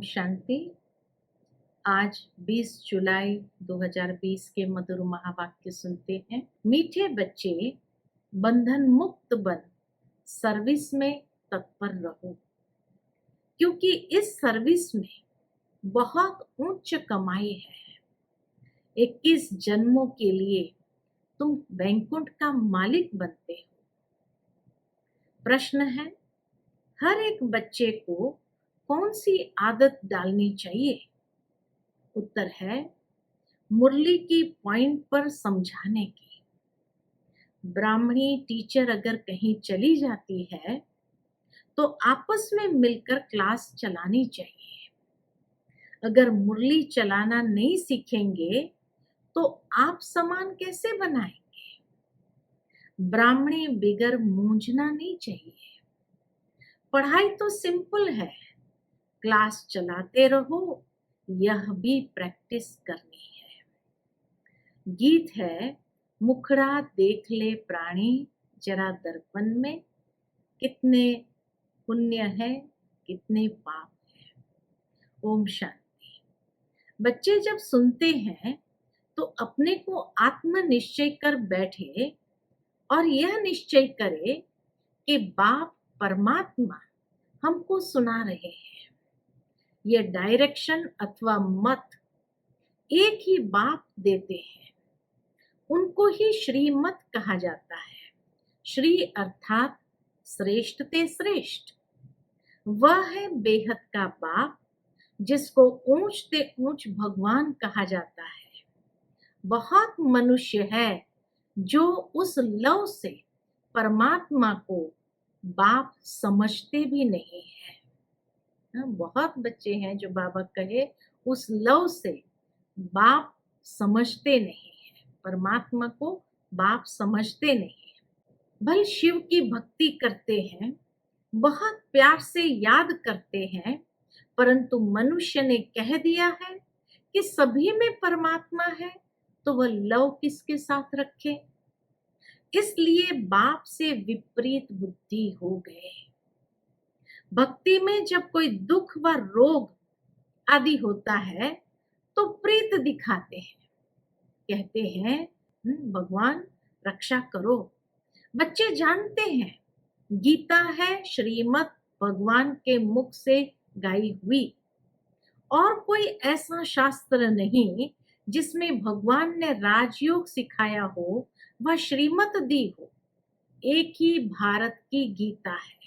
शांति। आज 20 जुलाई 2020 के मधुर महावाक्य सुनते हैं। मीठे बच्चे, बंधन मुक्त बन सर्विस में तत्पर रहो, क्योंकि इस सर्विस में बहुत उच्च कमाई है। 21 जन्मों के लिए तुम वैकुंठ का मालिक बनते हो। प्रश्न है, हर एक बच्चे को कौन सी आदत डालनी चाहिए? उत्तर है, मुरली की पॉइंट पर समझाने की। ब्राह्मणी टीचर अगर कहीं चली जाती है तो आपस में मिलकर क्लास चलानी चाहिए। अगर मुरली चलाना नहीं सीखेंगे तो आप समान कैसे बनाएंगे? ब्राह्मणी बिगर मूंझना नहीं चाहिए। पढ़ाई तो सिंपल है, क्लास चलाते रहो, यह भी प्रैक्टिस करनी है। गीत है, मुखड़ा देख ले प्राणी जरा दर्पण में, कितने पुण्य है कितने पाप है। ओम शांति। बच्चे जब सुनते हैं तो अपने को आत्म निश्चय कर बैठे और यह निश्चय करे कि बाप परमात्मा हमको सुना रहे हैं। यह डायरेक्शन अथवा मत एक ही बाप देते हैं, उनको ही श्रीमत कहा जाता है। श्री अर्थात श्रेष्ठ ते श्रेष्ठ। वह है बेहद का बाप, जिसको ऊंच ते ऊंच भगवान कहा जाता है। बहुत मनुष्य है जो उस लव से परमात्मा को बाप समझते भी नहीं है। बहुत बच्चे हैं जो बाबा कहे उस लव से बाप समझते नहीं है, परमात्मा को बाप समझते नहीं है। भले शिव की भक्ति करते हैं, बहुत प्यार से याद करते हैं, परंतु मनुष्य ने कह दिया है कि सभी में परमात्मा है, तो वह लव किसके साथ रखे? इसलिए बाप से विपरीत बुद्धि हो गए। भक्ति में जब कोई दुख व रोग आदि होता है तो प्रीत दिखाते हैं, कहते हैं भगवान रक्षा करो। बच्चे जानते हैं गीता है श्रीमद् भगवान के मुख से गाई हुई, और कोई ऐसा शास्त्र नहीं जिसमें भगवान ने राजयोग सिखाया हो व श्रीमत दी हो। एक ही भारत की गीता है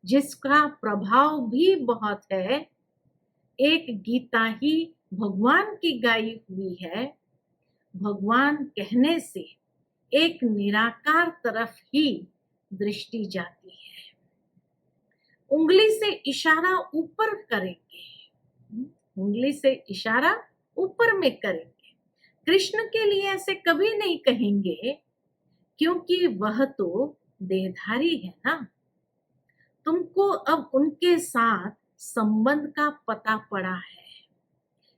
जिसका प्रभाव भी बहुत है। एक गीता ही भगवान की गाई हुई है। भगवान कहने से एक निराकार तरफ ही दृष्टि जाती है। उंगली से इशारा ऊपर करेंगे, उंगली से इशारा ऊपर में करेंगे। कृष्ण के लिए ऐसे कभी नहीं कहेंगे, क्योंकि वह तो देहधारी है ना। तुमको अब उनके साथ संबंध का पता पड़ा है,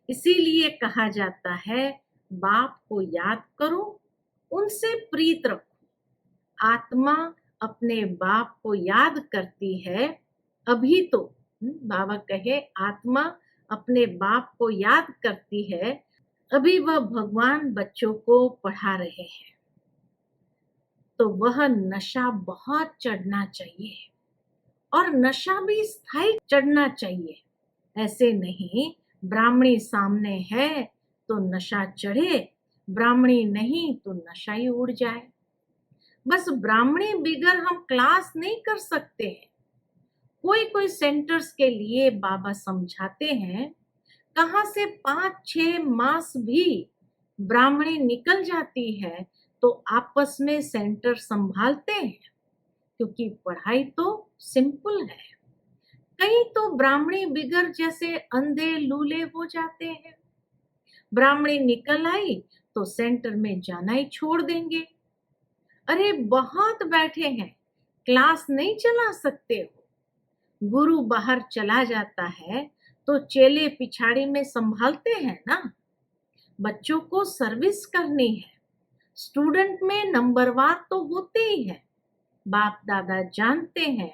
इसीलिए कहा जाता है बाप को याद करो, उनसे प्रीत रखो। आत्मा अपने बाप को याद करती है, अभी तो बाबा कहे आत्मा अपने बाप को याद करती है, अभी वह भगवान बच्चों को पढ़ा रहे हैं। तो वह नशा बहुत चढ़ना चाहिए, और नशा भी स्थायी चढ़ना चाहिए। ऐसे नहीं ब्राह्मणी सामने है तो नशा चढ़े, ब्राह्मणी नहीं तो नशा ही उड़ जाए। बस ब्राह्मणी बिगर हम क्लास नहीं कर सकते हैं। कोई कोई सेंटर्स के लिए बाबा समझाते हैं, कहां से 5-6 मास भी ब्राह्मणी निकल जाती है तो आपस में सेंटर संभालते हैं, क्योंकि पढ़ाई तो सिंपल है। कहीं तो ब्राह्मणी बिगर जैसे अंधे लूले हो जाते हैं। ब्राह्मणी निकल आई तो सेंटर में जाना ही छोड़ देंगे। अरे बहुत बैठे हैं, क्लास नहीं चला सकते हो। गुरु बाहर चला जाता है तो चेले पिछाड़ी में संभालते हैं ना। बच्चों को सर्विस करनी है। स्टूडेंट में नंबरवार तो होते ही है। बाप दादा जानते हैं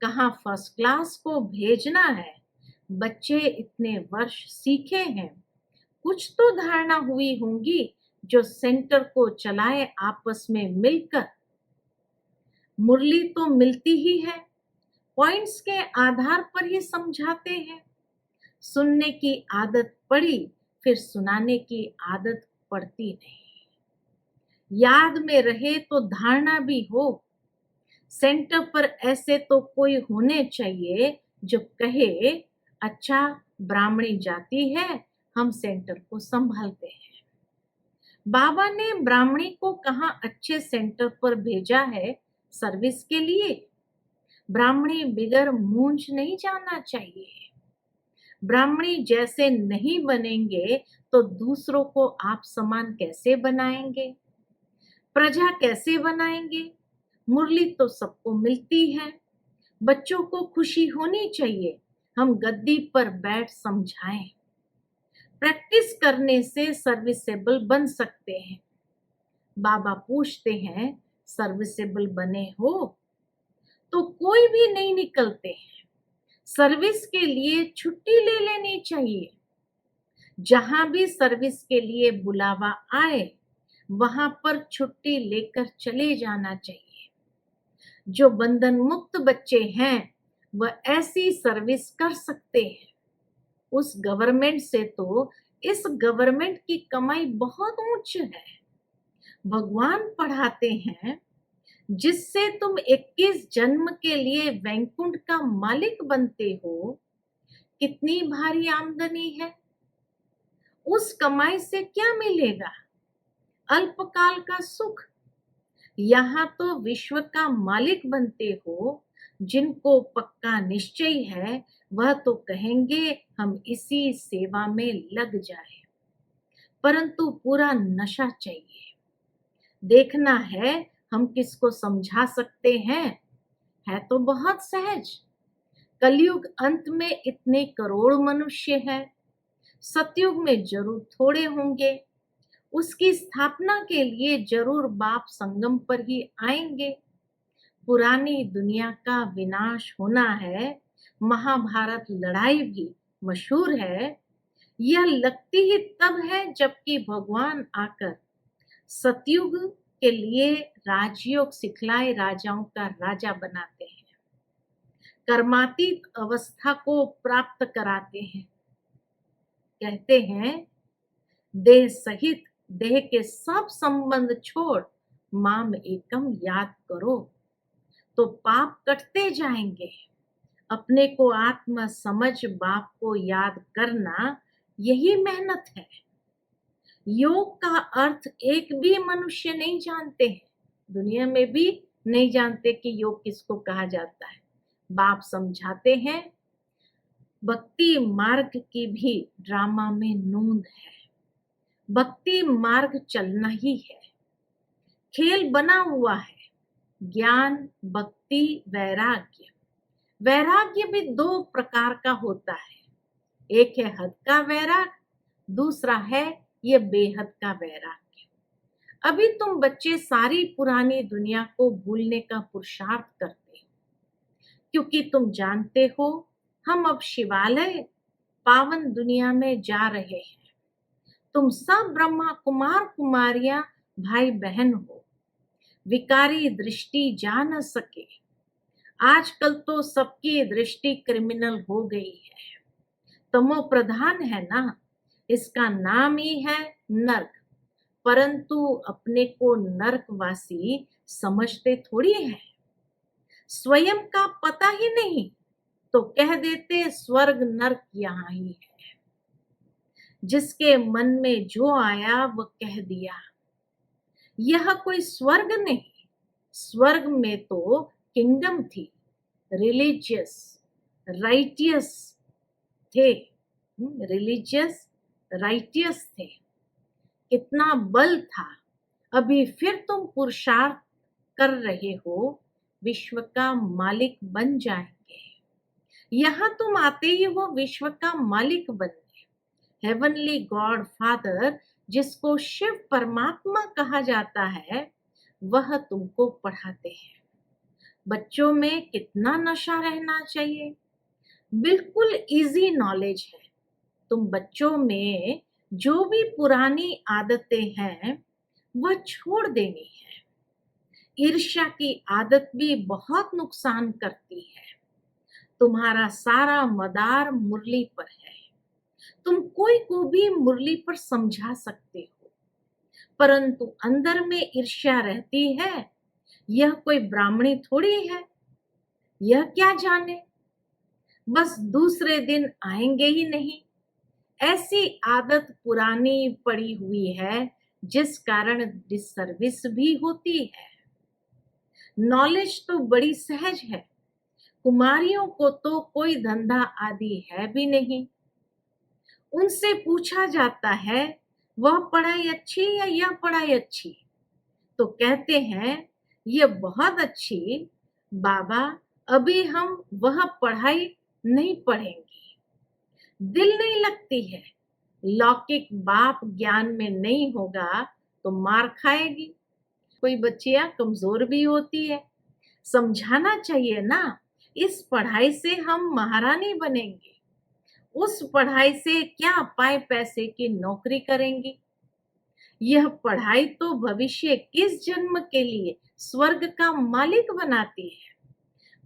कहाँ फर्स्ट क्लास को भेजना है, बच्चे इतने वर्ष सीखे हैं, कुछ तो धारणा हुई होंगी जो सेंटर को चलाए आपस में मिलकर। मुरली तो मिलती ही है, पॉइंट्स के आधार पर ही समझाते हैं। सुनने की आदत पड़ी, फिर सुनाने की आदत पड़ती नहीं। याद में रहे तो धारणा भी हो। सेंटर पर ऐसे तो कोई होने चाहिए जो कहे, अच्छा ब्राह्मणी जाति है, हम सेंटर को संभालते हैं। बाबा ने ब्राह्मणी को कहाँ अच्छे सेंटर पर भेजा है सर्विस के लिए? ब्राह्मणी बिगर मूंछ नहीं जाना चाहिए। ब्राह्मणी जैसे नहीं बनेंगे तो दूसरों को आप समान कैसे बनाएंगे? प्रजा कैसे बनाएंगे? मुरली तो सबको मिलती है, बच्चों को खुशी होनी चाहिए। हम गद्दी पर बैठ समझाएं। प्रैक्टिस करने से सर्विसेबल बन सकते हैं। बाबा पूछते हैं, सर्विसेबल बने हो? तो कोई भी नहीं निकलते हैं। सर्विस के लिए छुट्टी ले लेनी चाहिए। जहां भी सर्विस के लिए बुलावा आए, वहां पर छुट्टी लेकर चले जाना चाहिए। जो बंधन मुक्त बच्चे हैं वह ऐसी सर्विस कर सकते हैं। उस गवर्नमेंट से तो इस गवर्नमेंट की कमाई बहुत उच्च है। भगवान पढ़ाते हैं, जिससे तुम 21 जन्म के लिए वैकुंठ का मालिक बनते हो, कितनी भारी आमदनी है। उस कमाई से क्या मिलेगा? अल्पकाल का सुख। यहाँ तो विश्व का मालिक बनते हो। जिनको पक्का निश्चय है वह तो कहेंगे हम इसी सेवा में लग जाए, परंतु पूरा नशा चाहिए। देखना है हम किसको समझा सकते हैं। है तो बहुत सहज। कलयुग अंत में इतने करोड़ मनुष्य हैं, सतयुग में जरूर थोड़े होंगे। उसकी स्थापना के लिए जरूर बाप संगम पर ही आएंगे। पुरानी दुनिया का विनाश होना है। महाभारत लड़ाई भी मशहूर है। यह लगती ही तब है जबकि भगवान आकर सतयुग के लिए राजयोग सिखलाए राजाओं का राजा बनाते हैं, कर्मातीत अवस्था को प्राप्त कराते हैं। कहते हैं, देह सहित देह के सब संबंध छोड़ माम एकम याद करो, तो पाप कटते जाएंगे। अपने को आत्मा समझ बाप को याद करना, यही मेहनत है। योग का अर्थ एक भी मनुष्य नहीं जानते हैं, दुनिया में भी नहीं जानते कि योग किसको कहा जाता है। बाप समझाते हैं, भक्ति मार्ग की भी ड्रामा में नूंद है। भक्ति मार्ग चलना ही है, खेल बना हुआ है। ज्ञान, भक्ति, वैराग्य। वैराग्य भी दो प्रकार का होता है। एक है हद का वैराग, दूसरा है ये बेहद का वैराग्य। अभी तुम बच्चे सारी पुरानी दुनिया को भूलने का पुरुषार्थ करते हो, क्योंकि तुम जानते हो हम अब शिवालय पावन दुनिया में जा रहे हैं। तुम सब ब्रह्मा कुमार कुमारियां भाई बहन हो। विकारी दृष्टि जा न सके। आजकल तो सबकी दृष्टि क्रिमिनल हो गई है। तमो प्रधान है ना, इसका नाम ही है नर्क। परंतु अपने को नर्कवासी समझते थोड़ी है। स्वयं का पता ही नहीं तो कह देते स्वर्ग नर्क यहाँ ही है। जिसके मन में जो आया वह कह दिया। यह कोई स्वर्ग नहीं, स्वर्ग में तो किंगडम थी। रिलीजियस राइटियस थे, रिलीजियस राइटियस थे। कितना बल था। अभी फिर तुम पुरुषार्थ कर रहे हो, विश्व का मालिक बन जाएंगे। यहाँ तुम आते ही हो विश्व का मालिक बनने। हेवनली गॉड फादर, जिसको शिव परमात्मा कहा जाता है, वह तुमको पढ़ाते हैं। बच्चों में कितना नशा रहना चाहिए। बिल्कुल इजी नॉलेज है। तुम बच्चों में जो भी पुरानी आदतें हैं वह छोड़ देनी है। ईर्ष्या की आदत भी बहुत नुकसान करती है। तुम्हारा सारा मदार मुरली पर है। तुम कोई को भी मुरली पर समझा सकते हो, परंतु अंदर में ईर्ष्या रहती है। यह कोई ब्राह्मणी थोड़ी है, यह क्या जाने, बस दूसरे दिन आएंगे ही नहीं। ऐसी आदत पुरानी पड़ी हुई है, जिस कारण डिससर्विस भी होती है। नॉलेज तो बड़ी सहज है। कुमारियों को तो कोई धंधा आदि है भी नहीं। उनसे पूछा जाता है वह पढ़ाई अच्छी या यह पढ़ाई अच्छी, तो कहते हैं ये बहुत अच्छी बाबा, अभी हम वह पढ़ाई नहीं पढ़ेंगे, दिल नहीं लगती है। लौकिक बाप ज्ञान में नहीं होगा तो मार खाएगी। कोई बच्चियां कमजोर भी होती है, समझाना चाहिए ना, इस पढ़ाई से हम महारानी बनेंगे, उस पढ़ाई से क्या पाए पैसे की नौकरी करेंगी। यह पढ़ाई तो भविष्य किस जन्म के लिए स्वर्ग का मालिक बनाती है।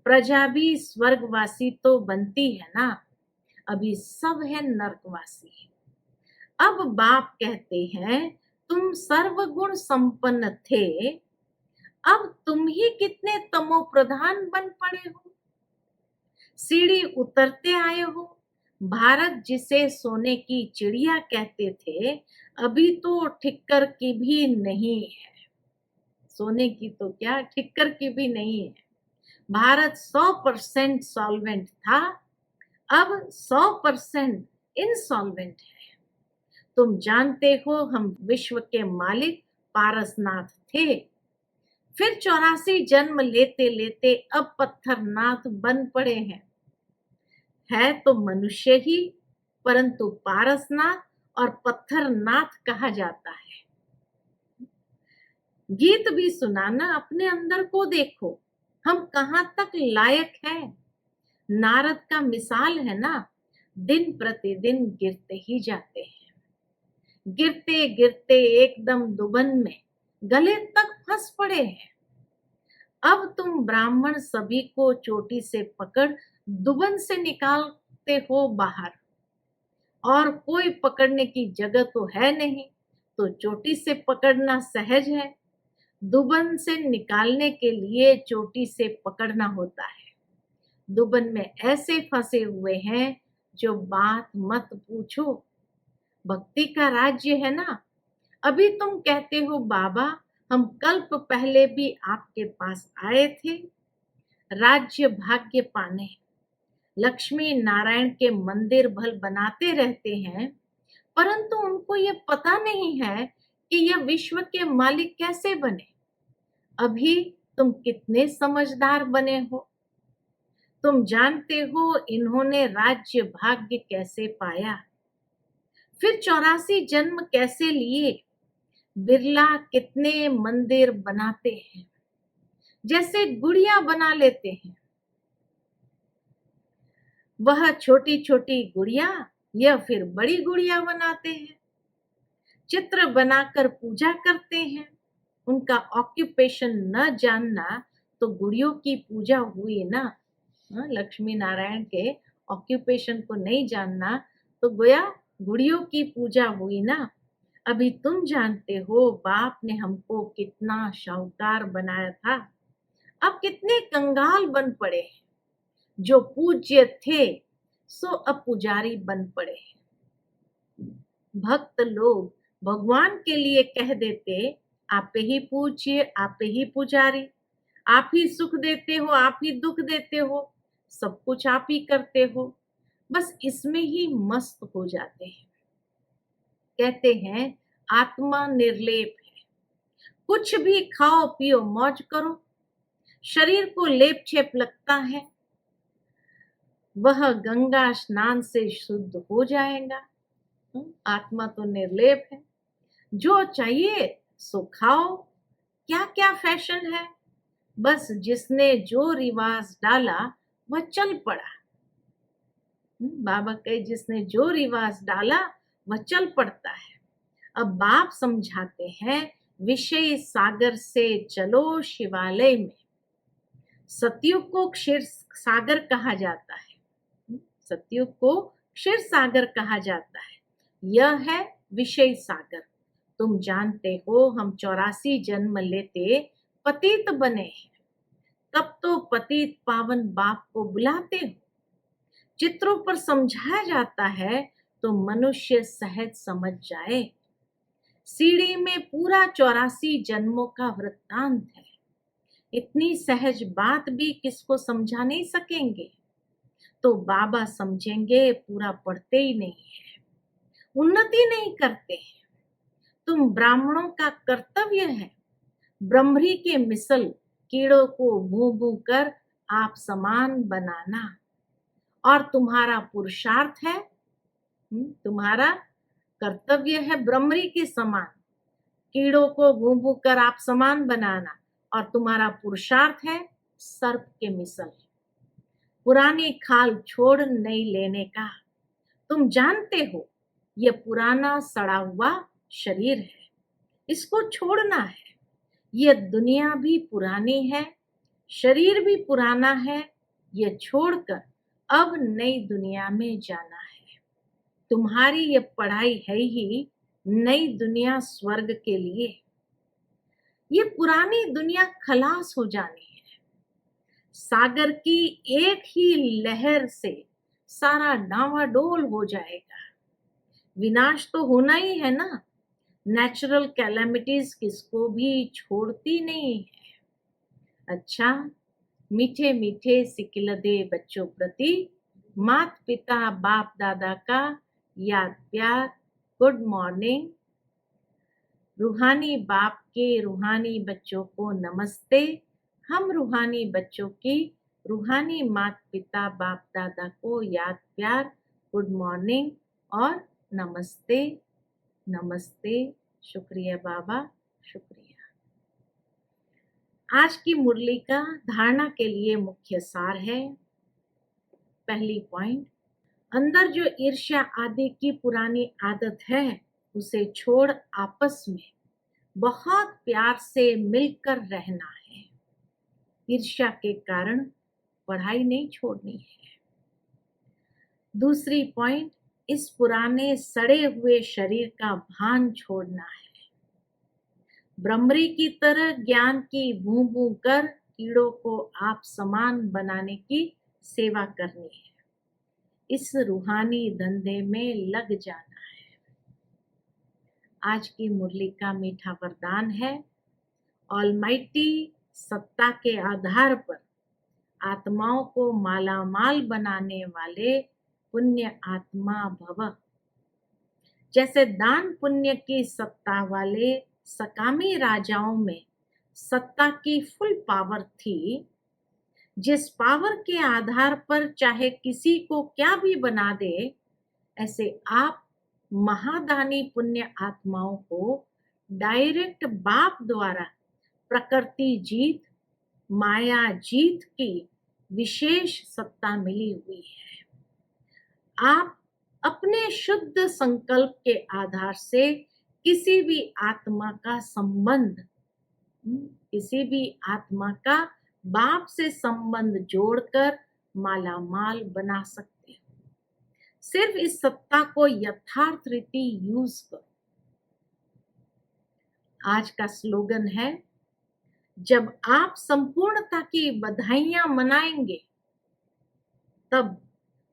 प्रजा भी स्वर्गवासी तो बनती है ना, अभी सब है नरकवासी। अब बाप कहते हैं तुम सर्वगुण संपन्न थे, अब तुम ही कितने तमो प्रधान बन पड़े हो। सीढ़ी उतरते आए हो। भारत जिसे सोने की चिड़िया कहते थे, अभी तो ठिक्कर की भी नहीं है। सोने की तो क्या, ठिक्कर की भी नहीं है। भारत 100% सॉल्वेंट था, अब 100% इंसॉल्वेंट है। तुम जानते हो हम विश्व के मालिक पारसनाथ थे, फिर 84 जन्म लेते लेते अब पत्थरनाथ बन पड़े हैं। है तो मनुष्य ही, परंतु पारसनाथ और पत्थरनाथ कहा जाता है। गीत भी सुनाना, अपने अंदर को देखो, हम कहाँ तक लायक हैं। नारद का मिसाल है ना, दिन प्रतिदिन गिरते ही जाते हैं। गिरते गिरते एकदम दुबन में गले तक फंस पड़े हैं। अब तुम ब्राह्मण सभी को चोटी से पकड़ दुबन से निकालते हो बाहर, और कोई पकड़ने की जगह तो है नहीं, तो चोटी से पकड़ना सहज है। दुबन से निकालने के लिए चोटी से पकड़ना होता है। दुबन में ऐसे फंसे हुए हैं जो बात मत पूछो। भक्ति का राज्य है ना। अभी तुम कहते हो बाबा हम कल्प पहले भी आपके पास आए थे राज्य भाग्य पाने। लक्ष्मी नारायण के मंदिर भल बनाते रहते हैं, परंतु उनको ये पता नहीं है कि यह विश्व के मालिक कैसे बने। अभी तुम कितने समझदार बने हो। तुम जानते हो इन्होंने राज्य भाग्य कैसे पाया, फिर 84 जन्म कैसे लिए। बिरला कितने मंदिर बनाते हैं, जैसे गुड़िया बना लेते हैं। वह छोटी छोटी गुड़िया या फिर बड़ी गुड़िया बनाते हैं, चित्र बनाकर पूजा करते हैं। उनका ऑक्यूपेशन न जानना तो गुड़ियों की पूजा हुई ना। लक्ष्मी नारायण के ऑक्यूपेशन को नहीं जानना तो गोया गुड़ियों की पूजा हुई ना। अभी तुम जानते हो बाप ने हमको कितना शाहूकार बनाया था, अब कितने कंगाल बन पड़े हैं। जो पूज्य थे सो अब पुजारी बन पड़े हैं। भक्त लोग भगवान के लिए कह देते आप ही पूज्य, आप ही पुजारी, आप ही सुख देते हो, आप ही दुख देते हो, सब कुछ आप ही करते हो। बस इसमें ही मस्त हो जाते हैं। कहते हैं आत्मा निर्लेप है, कुछ भी खाओ पियो मौज करो, शरीर को लेप छेप लगता है, वह गंगा स्नान से शुद्ध हो जाएगा। आत्मा तो निर्लेप है, जो चाहिए सो खाओ। क्या क्या फैशन है, बस जिसने जो रिवाज डाला वह चल पड़ा। बाबा कहे जिसने जो रिवाज डाला वह चल पड़ता है। अब बाप समझाते हैं विषय सागर से चलो शिवालय में। सतयुग को क्षीर सागर कहा जाता है। सतयुग को क्षीर सागर कहा जाता है। यह है विषय सागर। तुम जानते हो हम 84 जन्म लेते पतित बने हैं। तब तो पतित पावन बाप को बुलाते हो। चित्रों पर समझाया जाता है तो मनुष्य सहज समझ जाए। सीढ़ी में पूरा 84 जन्मों का वृत्तांत है। इतनी सहज बात भी किसको समझा नहीं सकेंगे, तो बाबा समझेंगे पूरा पढ़ते ही नहीं है, उन्नति नहीं करते हैं। तुम ब्राह्मणों का कर्तव्य है ब्रह्मरी के मिसल कीड़ों को भू भू कर आप समान बनाना, और तुम्हारा पुरुषार्थ है, तुम्हारा कर्तव्य है ब्रह्मरी के समान कीड़ों को भू भू कर आप समान बनाना, और तुम्हारा पुरुषार्थ है सर्प के मिसल पुरानी खाल छोड़ नहीं लेने का। तुम जानते हो ये पुराना सड़ा हुआ शरीर है, इसको छोड़ना है। ये दुनिया भी पुरानी है, शरीर भी पुराना है, ये छोड़कर अब नई दुनिया में जाना है। तुम्हारी ये पढ़ाई है ही नई दुनिया स्वर्ग के लिए। ये पुरानी दुनिया खलास हो जानी है। सागर की एक ही लहर से सारा डावाडोल हो जाएगा। विनाश तो होना ही है ना। नेचुरल कैलेमिटीज किसको भी छोड़ती नहीं है। अच्छा, मीठे मीठे सिकिलदे बच्चों प्रति मात पिता बाप दादा का याद प्यार, गुड मॉर्निंग। रूहानी बाप के रूहानी बच्चों को नमस्ते। हम रूहानी बच्चों की रूहानी मात पिता बाप दादा को याद प्यार, गुड मॉर्निंग और नमस्ते। नमस्ते। शुक्रिया बाबा, शुक्रिया। आज की मुरली का धारणा के लिए मुख्य सार है। पहली पॉइंट, अंदर जो ईर्ष्या आदि की पुरानी आदत है उसे छोड़ आपस में बहुत प्यार से मिलकर रहना है। ईर्ष्या के कारण पढ़ाई नहीं छोड़नी है। दूसरी पॉइंट, इस पुराने सड़े हुए शरीर का भान छोड़ना है। ब्रह्मरी की तरह ज्ञान की भू भू कर कीड़ों को आप समान बनाने की सेवा करनी है। इस रूहानी धंधे में लग जाना है। आज की मुरली का मीठा वरदान है, ऑलमाइटी सत्ता के आधार पर आत्माओं को मालामाल बनाने वाले पुण्य आत्मा भव। जैसे दान पुण्य की सत्ता वाले सकामी राजाओं में सत्ता की फुल पावर थी, जिस पावर के आधार पर चाहे किसी को क्या भी बना दे, ऐसे आप महादानी पुण्य आत्माओं को डायरेक्ट बाप द्वारा प्रकृति जीत, माया जीत की विशेष सत्ता मिली हुई है। आप अपने शुद्ध संकल्प के आधार से किसी भी आत्मा का संबंध, किसी भी आत्मा का बाप से संबंध जोड़कर मालामाल बना सकते हो। सिर्फ इस सत्ता को यथार्थ रीति यूज करो। आज का स्लोगन है, जब आप संपूर्णता की बधाइयां मनाएंगे तब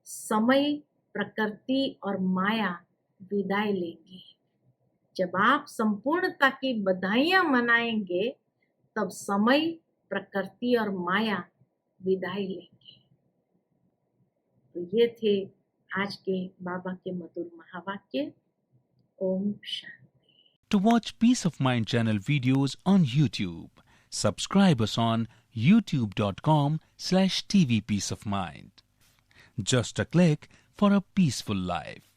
समय, प्रकृति और माया विदाई लेंगी। जब आप संपूर्णता की बधाइयां मनाएंगे तब समय, प्रकृति और माया विदाई लेंगे। तो ये थे आज के बाबा के मधुर महावाक्य। Om Shanti. To watch Peace of Mind channel videos on YouTube, subscribe us on youtube.com/tvpeaceofmind. Just a click for a peaceful life.